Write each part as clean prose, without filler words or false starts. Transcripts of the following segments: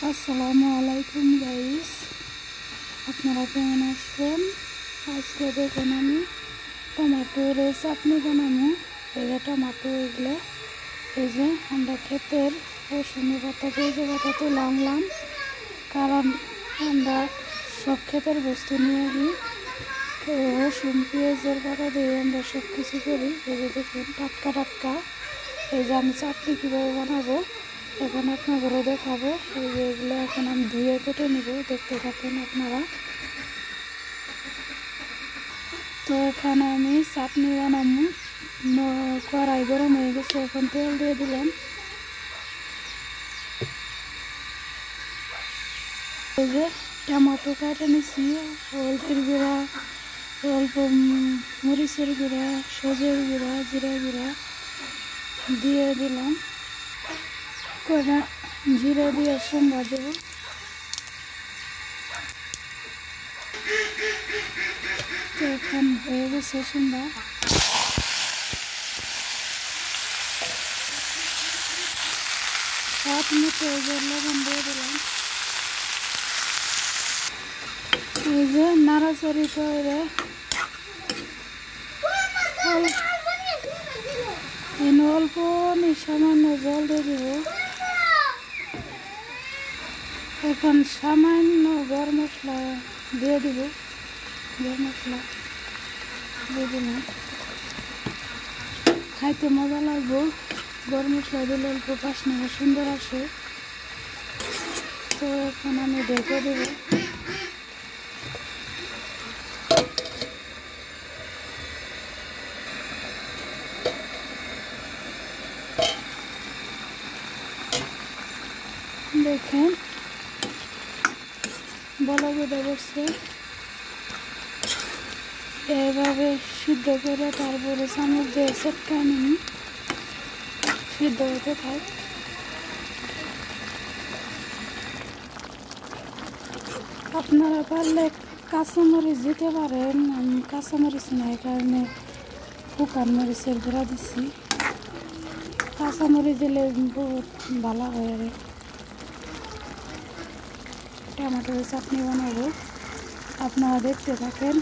আসসালামু আলাইকুম গাইস, আপনারা কেমন আছেন? আজকে দেখুন আমি টমেটোর চাটনি বানাবো। এই যে টমেটো, এগুলো এই যে আমরা ক্ষেতের রসুন পাতা পেঁয়াজ পাতা তুলে আনলাম, কারণ আমরা সব ক্ষেতের বস্তু নিয়ে আসি। তো রসুন পেঁয়াজের পাতা দিয়ে আমরা সব কিছু করি। এই যে দেখুন টাটকা টাটকা। এই যে আমি চাটনি কীভাবে বানাবো এখন আপনাদেরও দেখাবো। এই যে এগুলো এখন আমি ধুয়ে কেটে নিব, দেখতে থাকেন আপনারা। তো এখানে আমি চাটনি বানাবো। কড়াই গরম হয়ে গেছে, এখন তেল দিয়ে দিলাম। এই যে টমেটো কাটে নিচ্ছি, হলদের গুঁড়া, অল্প মরিচের গুঁড়া, সজের গুঁড়া, জিরা গুঁড়া দিয়ে দিলাম। কড়া জিরা দিয়ে সম্বা দেবো। তো এখন হয়ে গেছে সম্বা। স্বাদ মতো লবণ দিয়ে দিলাম। এই যে নাড়াচাড়ি করে অল্প সামান্য জল দিয়ে দিব। এখন সামান্য গরম মশলা দিয়ে দিব। গরম মশলা দিয়ে দিলাম, খাইতে মজা লাগবে। গরম মশলা দিলে অল্প বাসনা সুন্দর আসে। তো এখন আমি ঢেকে দেব। দেখেন বলা বেঁধে বসছে। এভাবে সিদ্ধ করে তারপরে চামচ দিয়ে সেটকায় নিন, সিদ্ধ হতে থাক। আপনারা পারলে কাঁচামরিচ দিতে পারেন, আমি কাঁচামরিচ নাই কারণে শুকান মরিচের গুঁড়া দিচ্ছি। কাঁচামরিচ দিলে বহুত ভালো হয়। আর টমেটোর চাটনি বানাবো, আপনারা দেখতে থাকেন।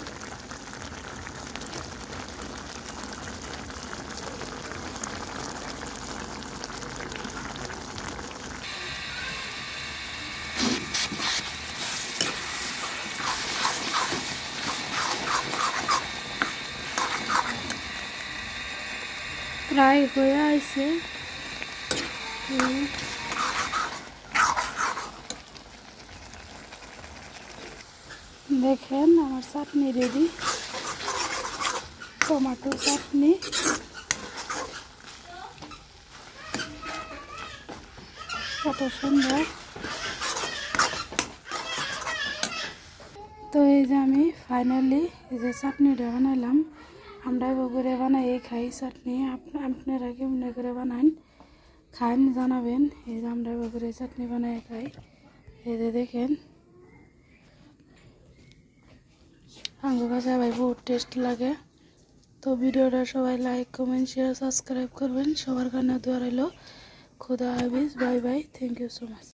প্রায় হয়ে আসছে। দেখেন আমার চাটনি রেডি, টমেটো চাটনি। কত সুন্দর। তো এই যে আমি ফাইনালি এই যে চাটনিটা বানাইলাম। আমরা করে বানাই খাই চাটনি। আপনারা কেমন করে বানান খান জানাবেন। এই যে আমরা করে চাটনি বানাই খাই। এই যে দেখেন আমার কাছে ভাই বহুত টেস্ট লাগে। তো ভিডিওটা সবাই লাইক কমেন্ট শেয়ার সাবস্ক্রাইব করবেন। সবার কাছে দোয়া রইল। খুদা হাফেজ, bye bye, thank you so much.